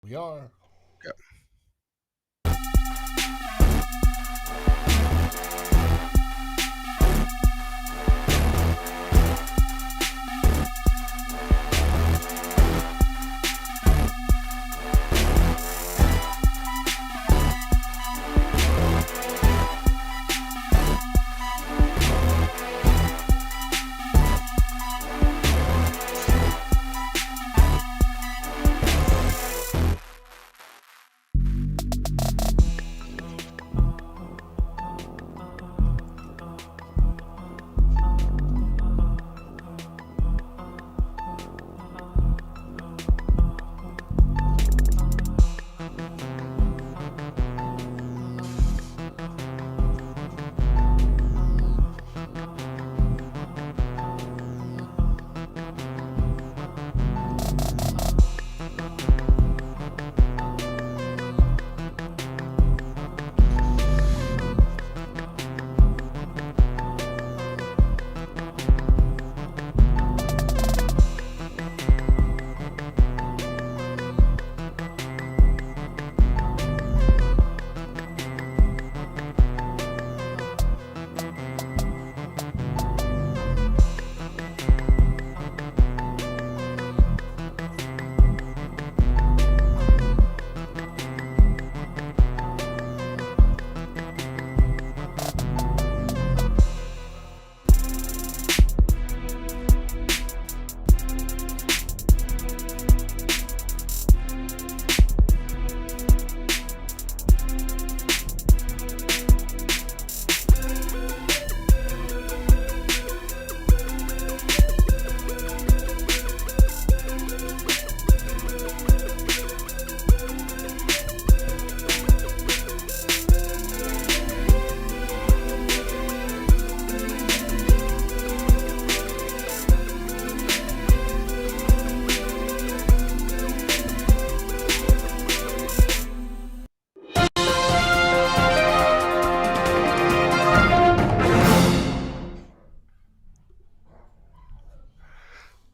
We are.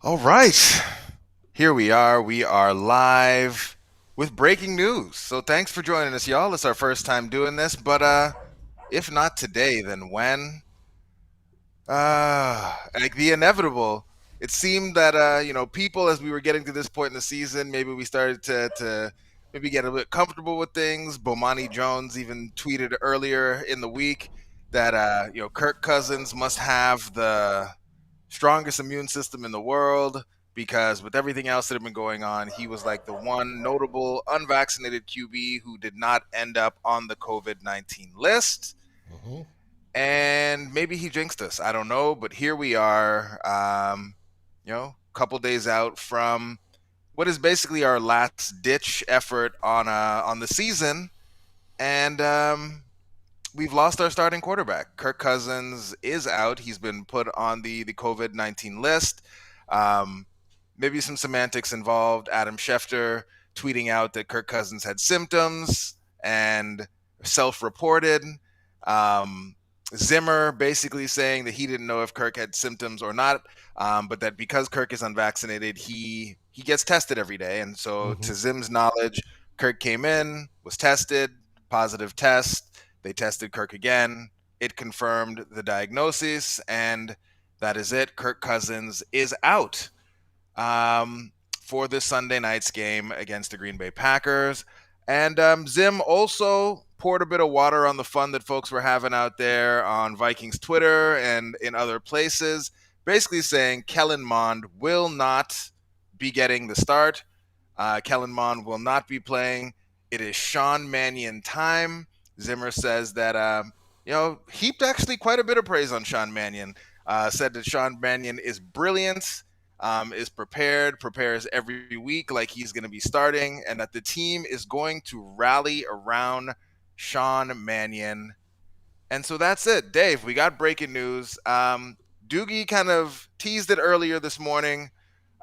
All right. Here we are. We are live with breaking news. So thanks for joining us, y'all. It's our first time doing this, but if not today, then when? Like the inevitable. It seemed that people as we were getting to this point in the season, maybe we started to maybe get a bit comfortable with things. Bomani Jones even tweeted earlier in the week that Kirk Cousins must have the strongest immune system in the world because with everything else that had been going on, he was like the one notable unvaccinated QB who did not end up on the COVID-19 list. Mhm. And maybe he jinxed us. I don't know, but here we are, a couple days out from what is basically our last ditch effort on the season, and we've lost our starting quarterback. Kirk Cousins is out. He's been put on the COVID-19 list. Um, Maybe some semantics involved. Adam Schefter tweeting out that Kirk Cousins had symptoms and self-reported. Um, Zimmer basically saying that he didn't know if Kirk had symptoms or not, but that because Kirk is unvaccinated, he gets tested every day. And so, to Mhm. Zim's knowledge, Kirk came in, was tested, positive test. They tested Kirk again. It confirmed the diagnosis, and that is it. Kirk Cousins is out for this Sunday night's game against the Green Bay Packers. And Zim also poured a bit of water on the fun that folks were having out there on Vikings Twitter and in other places, basically saying Kellen Mond will not be getting the start. Kellen Mond will not be playing. It is Sean Mannion time. Zimmer says that, heaped actually quite a bit of praise on Sean Mannion. Said that Sean Mannion is brilliant, is prepares every week like he's going to be starting, and that the team is going to rally around Sean Mannion. And so that's it. Dave, we got breaking news. Doogie kind of teased it earlier this morning,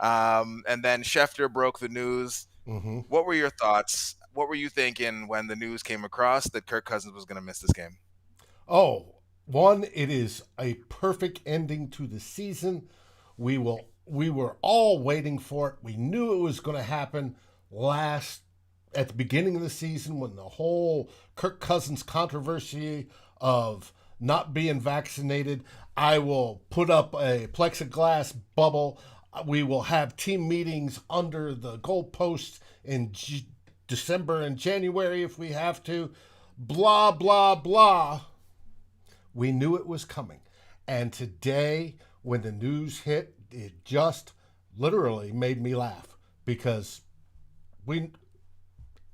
and then Schefter broke the news. Mhm. What were your thoughts? What were you thinking when the news came across that Kirk Cousins was going to miss this game? Oh, one, it is a perfect ending to the season. We were all waiting for it. We knew it was going to happen last at the beginning of the season when the whole Kirk Cousins controversy of not being vaccinated. I will put up a plexiglass bubble. We will have team meetings under the goalposts in December and January if we have to. Blah, blah, blah. We knew it was coming. And today, when the news hit, it just literally made me laugh because we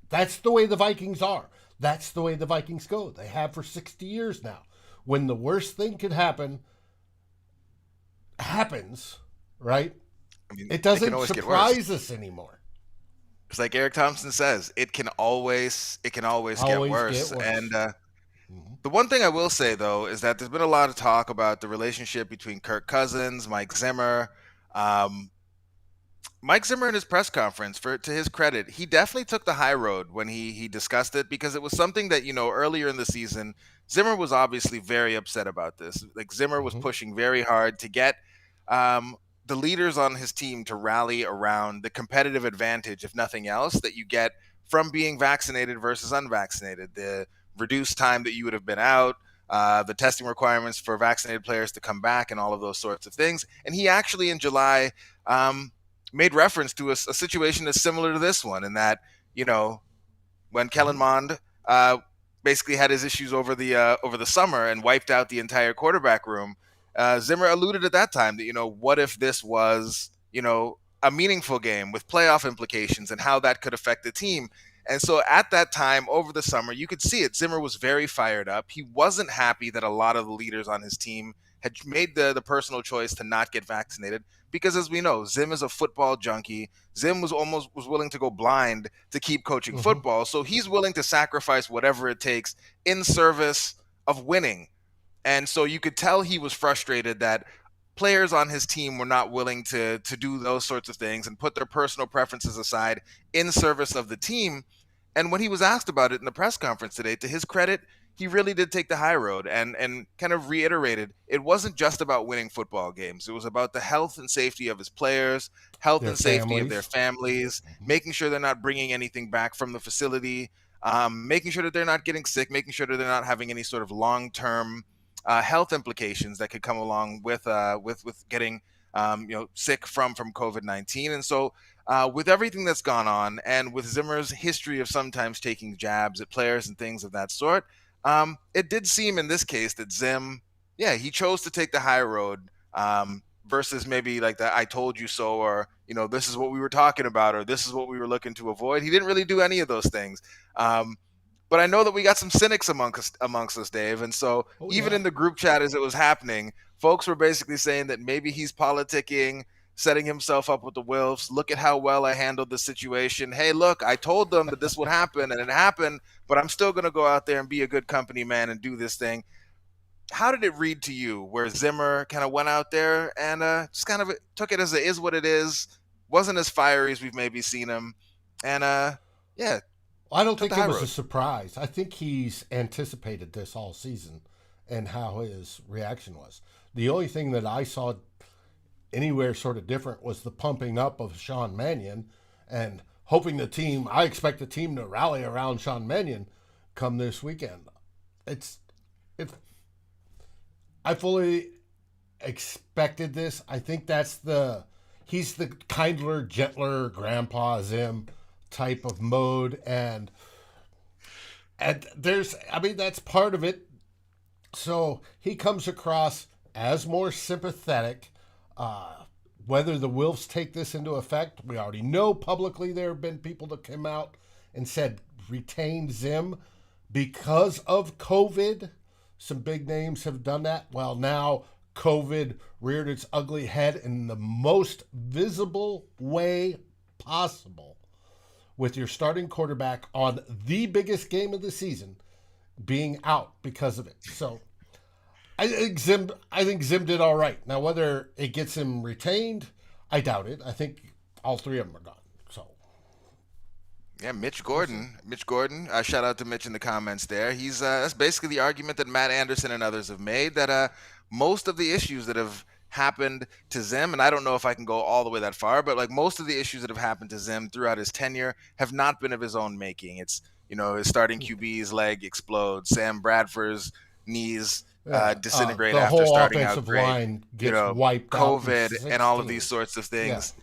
that's the way the Vikings are. That's the way the Vikings go. They have for 60 years now. When the worst thing could happen happens, right? I mean, It it can doesn't always get worse. surprise us anymore. It's like Eric Thompson says, it can always get Always get worse. And worse. Mm-hmm. the one thing I will say though is that there's been a lot of talk about the relationship between Kirk Cousins, Mike Zimmer. Um, Mike Zimmer in his press conference, for to his credit, he definitely took the high road when he discussed it because it was something that earlier in the season, Zimmer was obviously very upset about this. Like Zimmer was Mm-hmm. pushing very hard to get um, the leaders on his team to rally around the competitive advantage, if nothing else, that you get from being vaccinated versus unvaccinated. The reduced time that you would have been out, the testing requirements for vaccinated players to come back, and all of those sorts of things. And he actually in July. Made reference to a situation that's similar to this one, in that you know when Kellen Mm-hmm. Mond basically had his issues over the summer and wiped out the entire quarterback room. Zimmer alluded at that time that what if this was a meaningful game with playoff implications and how that could affect the team. And so at that time over the summer, you could see it. Zimmer was very fired up. He wasn't happy that a lot of the leaders on his team had made the personal choice to not get vaccinated because, as we know, Zim is a football junkie. Zim was willing to go blind to keep coaching Mm-hmm. football, so he's willing to sacrifice whatever it takes in service of winning. And so you could tell he was frustrated that players on his team were not willing to do those sorts of things and put their personal preferences aside in service of the team. And when he was asked about it in the press conference today, to his credit, he really did take the high road and kind of reiterated it wasn't just about winning football games. It was about the health and safety of his players, health Their and safety of their families. families, Mm-hmm. making sure they're not bringing anything back from the facility, making sure that they're not getting sick, making sure that they're not having any sort of long-term health implications that could come along with getting sick from COVID-19. And so with everything that's gone on, and with Zimmer's history of sometimes taking jabs at players and things of that sort, it did seem in this case that Zim, yeah, he chose to take the high road, versus maybe like the "I told you so," or this is what we were talking about, or this is what we were looking to avoid. He didn't really do any of those things. But I know that we got some cynics amongst us, Dave. And so Oh even yeah. in the group chat as it was happening, folks were basically saying that maybe he's politicking, setting himself up with the Wilfs. Look at how well I handled the situation. Hey, look, I told them that this would happen, and it happened, but I'm still going to go out there and be a good company man and do this thing. How did it read to you where Zimmer kind of went out there and just kind of took it as it is what it is, wasn't as fiery as we've maybe seen him, and yeah, I don't took the think it high was a road? surprise. I think he's anticipated this all season and how his reaction was. The only thing that I saw anywhere sort of different was the pumping up of Sean Mannion and hoping I expect the team to rally around Sean Mannion come this weekend. It's, it, I fully expected this. I think he's the kindler, gentler grandpa Zim type of mode. And that's part of it. So he comes across as more sympathetic. Uh, Whether the Wilfs take this into effect, we already know publicly there have been people that came out and said retain Zim because of COVID. Some big names have done that. Well, now COVID reared its ugly head in the most visible way possible with your starting quarterback on the biggest game of the season being out because of it. So I think Zim did all right. Now whether it gets him retained, I doubt it. I think all three of them are gone. So Yeah, Mitch we'll see. Gordon. Mitch Gordon. Shout out to Mitch in the comments there. He's that's basically the argument that Matt Anderson and others have made, that most of the issues that have happened to Zim, and I don't know if I can go all the way that far, but like most of the issues that have happened to Zim throughout his tenure have not been of his own making. It's, his starting QB's leg explodes, Sam Bradford's knees Yeah, disintegrate the after whole starting out offensive great, line gets wiped out in COVID and all of these 16. sorts of Yeah, things.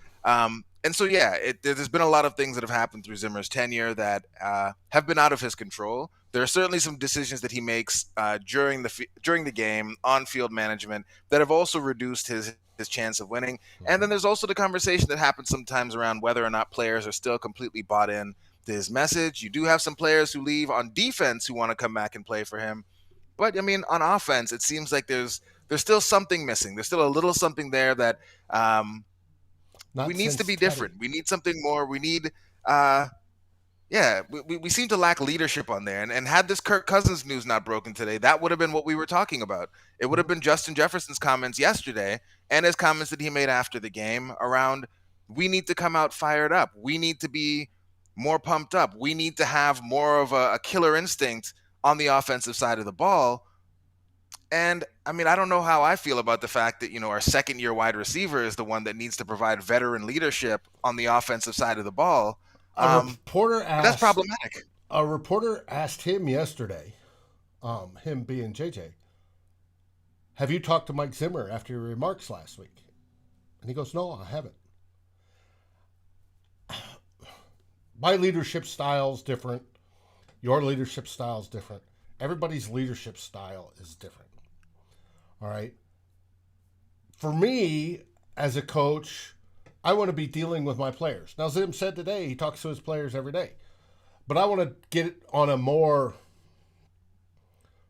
And so, yeah, there's been a lot of things that have happened through Zimmer's tenure that have been out of his control. There are certainly some decisions that he makes during the game, on field management, that have also reduced his chance of winning. And then there's also the conversation that happens sometimes around whether or not players are still completely bought in to his message. You do have some players who leave on defense who want to come back and play for him. But I mean, on offense, it seems like there's still something missing. There's still a little something there that we not needs to since be Teddy. different. We need something more. We need uh yeah, we seem to lack leadership on there. And had this Kirk Cousins news not broken today, that would have been what we were talking about. It would have been Justin Jefferson's comments yesterday and his comments that he made after the game around, we need to come out fired up. We need to be more pumped up. We need to have more of a killer instinct on the offensive side of the ball. And I mean, I don't know how I feel about the fact that, our second year wide receiver is the one that needs to provide veteran leadership on the offensive side of the ball. A reporter But that's asked problematic. a reporter asked him yesterday, him being JJ, have you talked to Mike Zimmer after your remarks last week? And he goes, no, I haven't. My leadership style is different. Your leadership style is different. Everybody's leadership style is different. All right. For me, as a coach, I want to be dealing with my players. Now, Zim said today he talks to his players every day. But I want to get it on a more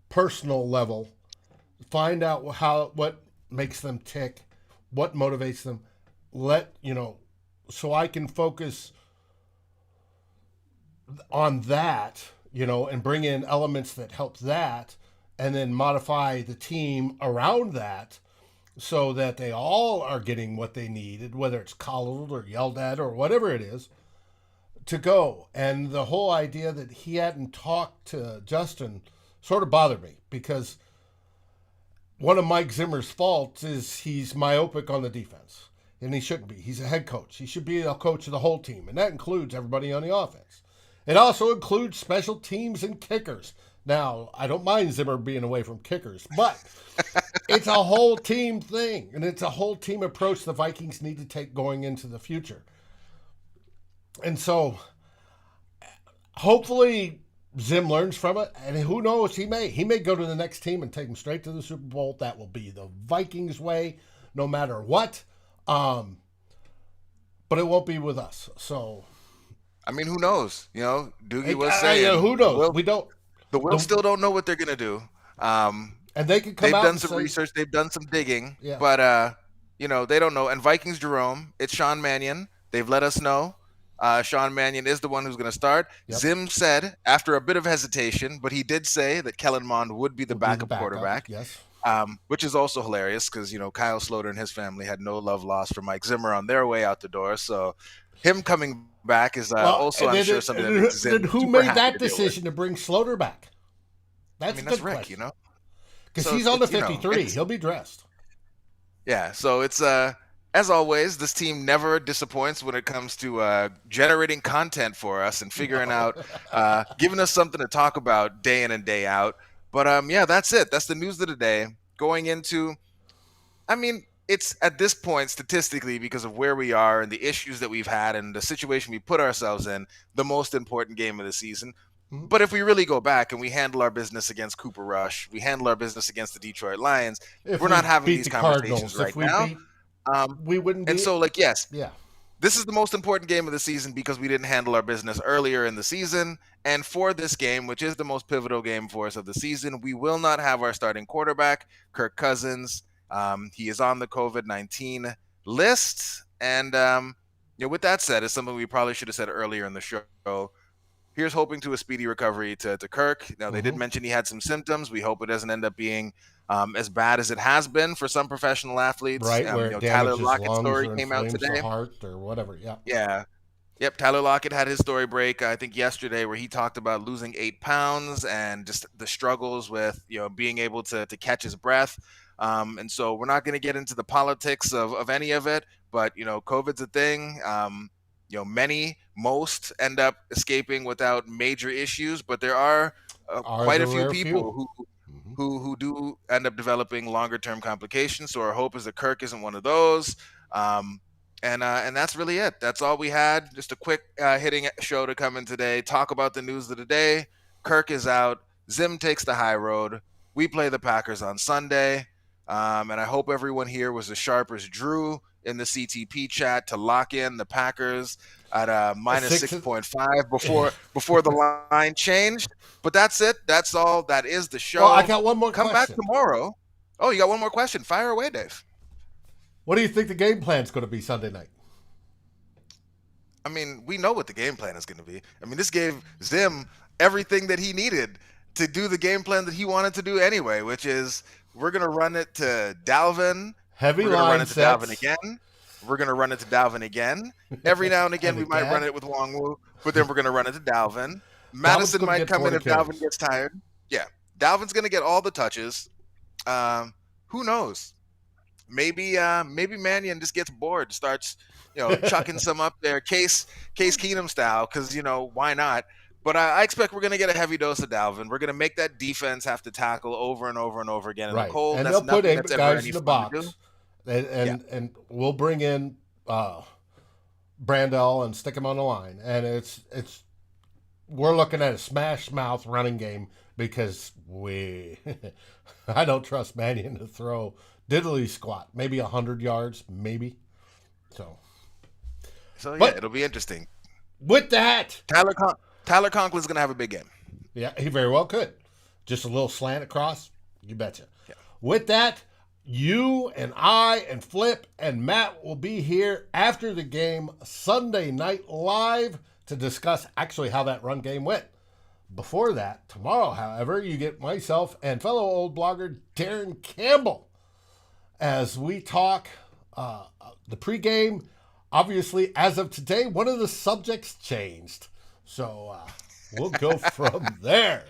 personal level, find out what makes them tick, what motivates them. So I can focus on that, and bring in elements that help that, and then modify the team around that so that they all are getting what they needed, whether it's coddled or yelled at or whatever it is, to go. And the whole idea that he hadn't talked to Justin sort of bothered me, because one of Mike Zimmer's faults is he's myopic on the defense. And he shouldn't be. He's a head coach. He should be a coach of the whole team. And that includes everybody on the offense. It also includes special teams and kickers. Now, I don't mind Zimmer being away from kickers, but it's a whole team thing. And it's a whole team approach the Vikings need to take going into the future. And so, hopefully, Zim learns from it. And who knows, he may go to the next team and take them straight to the Super Bowl. That will be the Vikings way, no matter what. But it won't be with us. So, I mean, who knows? Doogie was saying, who knows? We don't. The Wills still don't know what they're gonna do. And they can come They've out done and some say, research, they've done some digging, Yeah. but they don't know. And Vikings Jerome, it's Sean Mannion. They've let us know. Sean Mannion is the one who's going to start. Yep. Zim said, after a bit of hesitation, but he did say that Kellen Mond would be the backup quarterback. Yes. Which is also hilarious because, Kyle Sloter and his family had no love lost for Mike Zimmer on their way out the door. So him coming back is also, I'm sure, something that makes Zim Then who super made happy that to deal with. decision to bring Sloter back? That's that's good Rick, question. Because So he's on the it's, 53. He'll be dressed. Yeah, so it's as always, this team never disappoints when it comes to generating content for us and figuring out, giving us something to talk about day in and day out. But yeah, that's it. That's the news of the day. Going into, I mean, it's at this point statistically, because of where we are and the issues that we've had and the situation we put ourselves in, the most important game of the season. Mhm. But if we really go back and we handle our business against Cooper Rush, we handle our business against the Detroit Lions, If we're we not having beat these the conversations Cardinals, right if we now. beat, we wouldn't be. And so, yes, Yeah. this is the most important game of the season because we didn't handle our business earlier in the season. And for this game, which is the most pivotal game for us of the season, we will not have our starting quarterback, Kirk Cousins. He is on the COVID-19 list. And with that said, it's something we probably should have said earlier in the show. Here's hoping to a speedy recovery to Kirk. Now, they did mention he had some symptoms. We hope it doesn't end up being as bad as it has been for some professional athletes. Right, where it Tyler damages Lockett's lungs story or came out inflames today. the heart or whatever. Yeah. Yeah. Yep. Tyler Lockett had his story break, I think, yesterday, where he talked about losing 8 pounds and just the struggles with, being able to catch his breath. And so we're not going to get into the politics of any of it, but, COVID's a thing. Most end up escaping without major issues, but there are Are quite the a few rare people few. who do end up developing longer term complications. So our hope is that Kirk isn't one of those. And that's really it. That's all we had. Just a quick hitting show to come in today. Talk about the news of the day. Kirk is out. Zim takes the high road. We play the Packers on Sunday. And I hope everyone here was as sharp as Drew in the CTP chat to lock in the Packers at minus 6.5 before the line changed. But that's it. That's all. That is the show. Well, I got one more Come question. back tomorrow. Oh, you got one more question. Fire away, Dave. What do you think the game plan's going to be Sunday night? I mean, we know what the game plan is going to be. I mean, this gave Zim everything that he needed to do the game plan that he wanted to do anyway, which is we're going to run it to Dalvin. Heavy We're going to run it to sets. Dalvin again. We're going to run it to Dalvin again. Every now and again, we might run it with Wongwu, but then we're going to run it to Dalvin. Madison might come in if Dalvin gets tired. Yeah, Dalvin's going to get all the touches. Who knows? Maybe Mannion just gets bored, starts chucking some up there, Case Keenum style, because why not? But I expect we're going to get a heavy dose of Dalvin. We're going to make that defense have to tackle over and over and over again in the cold. And that's they'll put that's guys in the box, and we'll bring in Brandell and stick him on the line, and we're looking at a smash mouth running game because I don't trust Mannion to throw diddly squat, maybe 100 yards, maybe. So yeah, it'll be interesting. With that, Tyler Conklin's going to have a big game. Yeah, he very well could. Just a little slant across, you betcha. Yeah. With that, you and I and Flip and Matt will be here after the game Sunday night live to discuss actually how that run game went. Before that, tomorrow, however, you get myself and fellow old blogger Darren Campbell as we talk the pregame. Obviously, as of today, one of the subjects changed. So we'll go from there.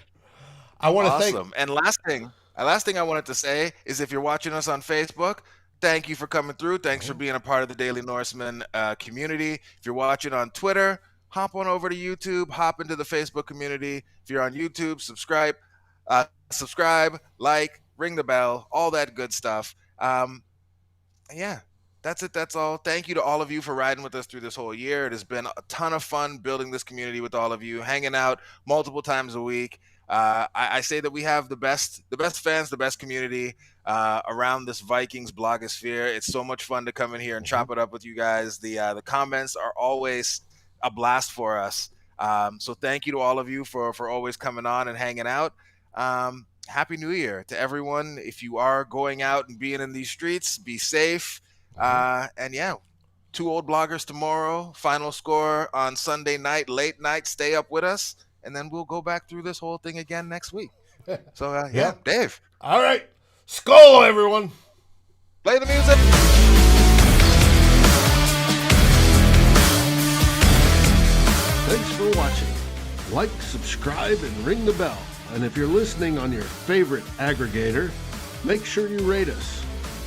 I want to thank. And last thing I wanted to say is if you're watching us on Facebook, thank you for coming through. Thanks for being a part of the Daily Norseman community. If you're watching on Twitter, hop on over to YouTube, hop into the Facebook community. If you're on YouTube, subscribe, like, ring the bell, all that good stuff. Yeah. That's it. That's all. Thank you to all of you for riding with us through this whole year. It has been a ton of fun building this community with all of you, hanging out multiple times a week. I say that we have the best fans, the best community around this Vikings blogosphere. It's so much fun to come in here and chop it up with you guys. The comments are always a blast for us. So thank you to all of you for always coming on and hanging out. Happy New Year to everyone. If you are going out and being in these streets, be safe. And yeah, 2 old bloggers tomorrow, final score on Sunday night, late night. Stay up with us, and then we'll go back through this whole thing again next week. So yeah, Dave. All right, Skol, everyone. Play the music. Thanks for watching. Like, subscribe, and ring the bell. And if you're listening on your favorite aggregator, make sure you rate us.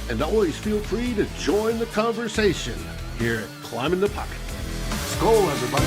And always feel free to join the conversation here at Climbing the Pocket. Skol, everybody.